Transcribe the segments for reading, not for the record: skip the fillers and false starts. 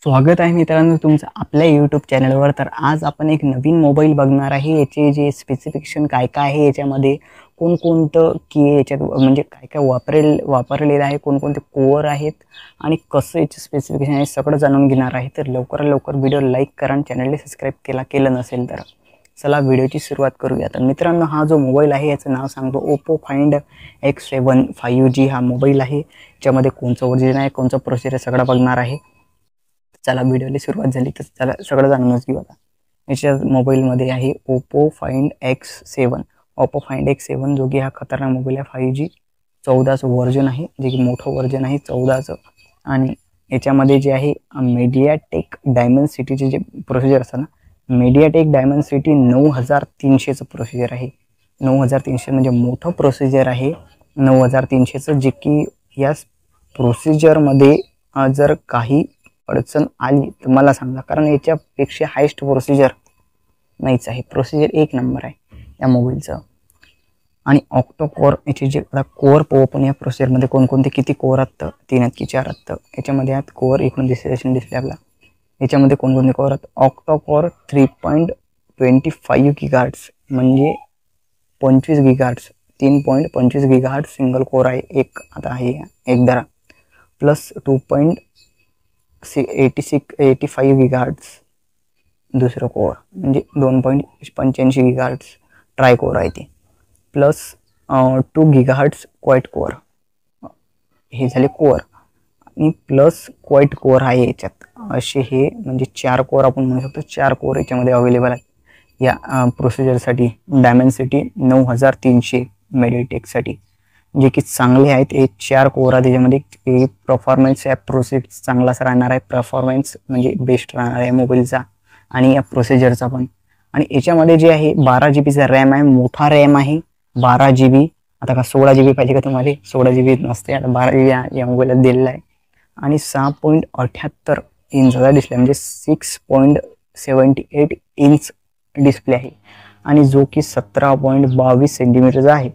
स्वागत आहे मित्रांनो तुमचं आपल्या यूट्यूब चॅनलवर। तर आज आपण एक नवीन मोबाईल बघणार आहे। याचे जे स्पेसिफिकेशन काय काय आहे, याच्यामध्ये कोणकोणतं की याच्यात म्हणजे काय काय वापरलेलं आहे, कोणकोणते कोअर आहेत आणि कसं याचे स्पेसिफिकेशन आहे सगळं जाणून घेणार आहे। तर लवकर व्हिडिओ लाईक करा आणि चॅनलला सबस्क्राईब केलं नसेल तर चला व्हिडिओची सुरुवात करूया। तर मित्रांनो, हा जो मोबाईल आहे याचं नाव सांगतो ओप्पो फाइंड X7 5G हा मोबाईल आहे। याच्यामध्ये कोणचं ओरिजिन आहे, कोणचं प्रोसेसर सगळं बघणार आहे। चला व्हिडिओला सुरुवात झाली तर चला सगळं जाणूनच घेऊ। आता याच्या मोबाईलमध्ये आहे ओप्पो फाइंड X7 जो की हा खतरनाक मोबाईल आहे। 5G 14चं व्हर्जन आहे, जे की मोठं व्हर्जन आहे 14चं। आणि याच्यामध्ये जे आहे मीडियाटेक डायमेन्सिटीचे जे प्रोसेसर असतं ना, मीडियाटेक डायमेन्सिटी 9300चं प्रोसेसर आहे। 9300 म्हणजे मोठं प्रोसेसर आहे 9300चं, जे की या प्रोसेसरमध्ये जर काही अडचण आली तर मला सांगा, कारण याच्यापेक्षा हायेस्ट प्रोसेसर नाहीच आहे। प्रोसेसर एक नंबर आहे या मोबाईलचं। आणि ऑक्टो कोर याचे जे कोअर पण या प्रोसेसरमध्ये कोणकोणते किती कोअर आहेत, 3 आहेत की 4 आहेत याच्यामध्ये आहेत कोअर इकडून डिस्प्ले आपला। याच्यामध्ये कोणकोणते कोअर आहेत, ऑक्टो कोर 3.25 गिगाहर्ट्ज म्हणजे 25 गिगाहर्ट्ज 3.25 गिगाहर्ट्ज सिंगल कोअर आहे एक। आता आहे एक धरा, प्लस 2.85 गिगाहर्ट्ज दुसरं कोअर म्हणजे 2.85 गिगाहर्ट्ज ट्राय कोअर आहे ते, प्लस 2 गिगाहर्ट्ज क्वाइट कोअर, हे झाले कोअर। आणि प्लस क्वाइट कोअर आहे याच्यात, असे हे म्हणजे 4 कोअर आपण म्हणू शकतो। 4 कोअर याच्यामध्ये अवेलेबल आहेत या प्रोसेसरसाठी। डायमेन्सिटी 9300 मीडियाटेकसाठी, जे की चांगले आहेत। हे 4 कोअर आहेत त्याच्यामध्ये। परफॉर्मन्स या प्रोसेस चांगलाच राहणार आहे, परफॉर्मन्स म्हणजे बेस्ट राहणार आहे मोबाईलचा आणि या प्रोसेसरचा पण। आणि याच्यामध्ये जे आहे 12 GB रॅम आहे, मोठा रॅम आहे 12 GB। आता का 16 GB पाहिजे का तुम्हाला? 16 GB नसते, आता 12 GB या मोबाईलला दिलेला आहे। आणि 6.78 इंचचा डिस्प्ले म्हणजे 6.78 इंच डिस्प्ले आहे, आणि जो की 17.22 सेंटीमीटरचा आहे।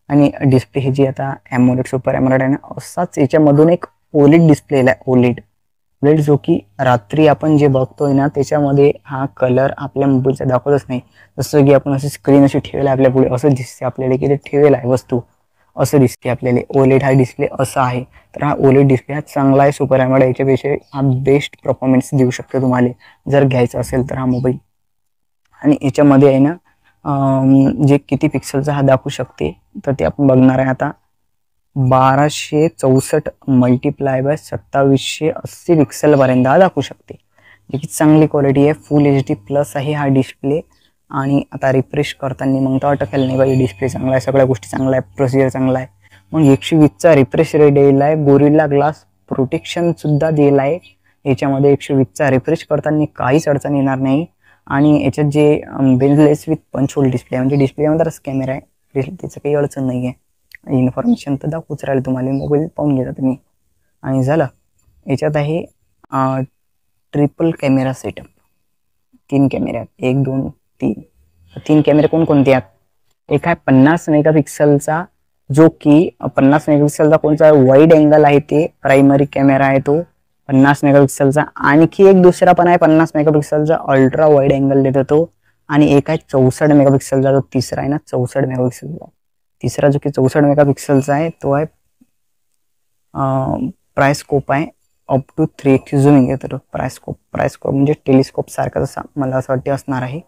आणि डिस्प्ले ही जी आता एमोलेड सुपर एमोलेड आहे ना, असाच याच्यामधून एक ओलेड डिस्प्ले आहे, ओलेड जो की रात्री आपण जे बघतोय ना त्याच्यामध्ये हा कलर आपल्या मोबाईलचा दाखवतच नाही। जसं की आपण अशी स्क्रीन अशी ठेवली आपल्या पुढे, असं दिसते आपल्याला की ते ठेवेल आहे वस्तू, असं दिसते आपल्याला। ओलेड हा डिस्प्ले असा आहे। तर हा ओलेड डिस्प्ले हा चांगला आहे, सुपर एमोलेड याच्यापेक्षा हा बेस्ट परफॉर्मन्स देऊ शकतो तुम्हाला जर घ्यायचा असेल तर हा मोबाईल। आणि याच्यामध्ये आहे ना जे किती पिक्सलचा हा दाखवू शकते तर ते आपण बघणार आहे आता। 1264 मल्टिप्लाय बाय 2780 पिक्सेलपर्यंत हा दाखवू शकते, जे की चांगली क्वालिटी आहे। फुल HD प्लस आहे हा डिस्प्ले। आणि आता रिफ्रेश करताना मग तर अटकेल नाही पाहिजे, डिस्प्ले चांगला आहे, सगळ्या गोष्टी चांगल्या आहे, प्रोसिजर चांगला आहे। मग 120चा रिफ्रेश रेट दिला आहे, गोरिल्ला ग्लास प्रोटेक्शन सुद्धा दिला आहे याच्यामध्ये। 120चा रिफ्रेश करताना काहीच अडचण येणार नाही। आणि याच्यात जे बेनलेस विथ पंच होल डिस्प्ले म्हणजे डिस्प्लेमध्येच कॅमेरा आहे, त्याचं काही अडचण नाही आहे। इन्फॉर्मेशन तर दाखवूच राहील तुम्हाला, मोबाईल पाहून घेता तुम्ही। आणि झालं याच्यात आहे ट्रिपल कॅमेरा सेटअप, 3 कॅमेरे आहेत, 1 2 3। 3 कॅमेरे कोणकोणते आहेत, एक आहे 50 मेगापिक्सलचा, जो की 50 मेगापिक्सलचा कोणता वाईड अँगल आहे, ते प्रायमरी कॅमेरा आहे तो 50 मेगापिक्सलचा। आणखी एक दुसरा पण आहे 50 मेगापिक्सलचा, अल्ट्रा वाईड अँगल देतो तो। आणि एक आहे 64 मेगापिक्सलचा, जो तिसरा आहे ना 64 मेगापिक्सलचा, तिसरा जो की 64 मेगापिक्सलचा आहे तो आहे प्राइस्कोप आहे अप टू 3x झूमिंग येतो प्राइस्कोप म्हणजे टेलिस्कोप सारखाच मला असं वाटते असणार आहे।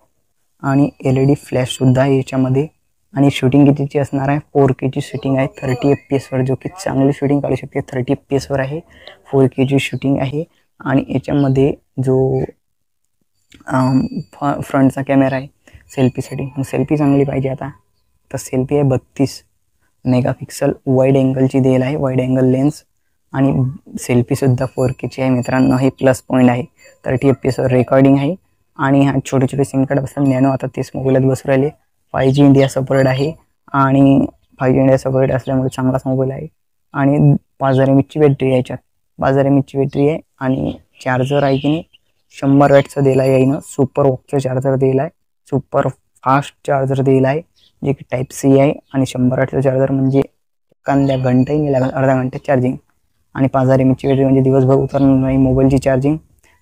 आणि LED फ्लॅश सुद्धा आहे याच्यामध्ये। आणि शूटिंग कितीची असणार आहे, 4K ची शूटिंग आहे 30 FPS वर, जो की चांगली शूटिंग काढू शकते। 30 FPS वर आहे, 4K ची शूटिंग आहे। आणि याच्यामध्ये जो फ्रंटचा कॅमेरा आहे सेल्फीसाठी, सेल्फी चांगली पाहिजे आता तर सेल्फी आहे 32 मेगापिक्सल वाईड अँगलची दिलेला आहे, वाईड अँगल लेन्स। आणि सेल्फी सुद्धा 4K ची आहे मित्रांनो, हे प्लस पॉईंट आहे। 30 FPS वर रेकॉर्डिंग आहे। आणि हा छोटे सिम कार्ड असतात नॅनो, आता तेच मोबाईलात बसू राहिले। 5G इंडिया सपोर्ट आहे, आणि 5G इंडिया सपोर्ट असल्यामुळे चांगलाच मोबाईल आहे। आणि 5000 mAh ची बॅटरी आहे याच्यात, 5000 mAh ची बॅटरी आहे। आणि चार्जर आहे की नाही 100 वॅटचा दिला आहे यानं, सुपर वॉकचं चार्जर दिला आहे, सुपर फास्ट चार्जर दिला आहे, जे की टाईप C आहे। आणि 100 वॅटचं चार्जर म्हणजे एखाद्या घंटाही नाही लागेल, अर्धा घंटा चार्जिंग। आणि 5000 mAh ची बॅटरी म्हणजे दिवसभर उतरणार नाही मोबाईलची चार्जिंग।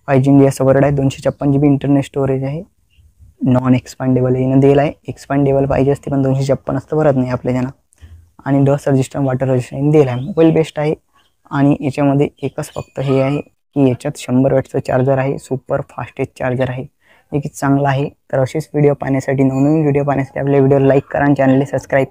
5G इंडियाचं वर्ड आहे. 256 GB इंटरनेट स्टोरेज आहे. नॉन एक्सपांडेबल येणं दिलं आहे. एक्सपांडेबल पाहिजे असते पण 256 असतं भरत नाही आपल्याच्यानं. आणि डस्ट रेजिस्टंट वॉटर रेजिस्टंट दिलं आहे. मोबाईल बेस्ट आहे. आणि याच्यामध्ये एकच फक्त हे आहे की याच्यात 100 वॅटचं चार्जर आहे. सुपर फास्टेस्ट चार्जर आहे. हे की चांगलं आहे. तर असेच व्हिडिओ पाहण्यासाठी, नवनवीन व्हिडिओ पाहण्यासाठी आपल्या व्हिडिओ लाईक करा आणि चॅनलला सबस्क्राईब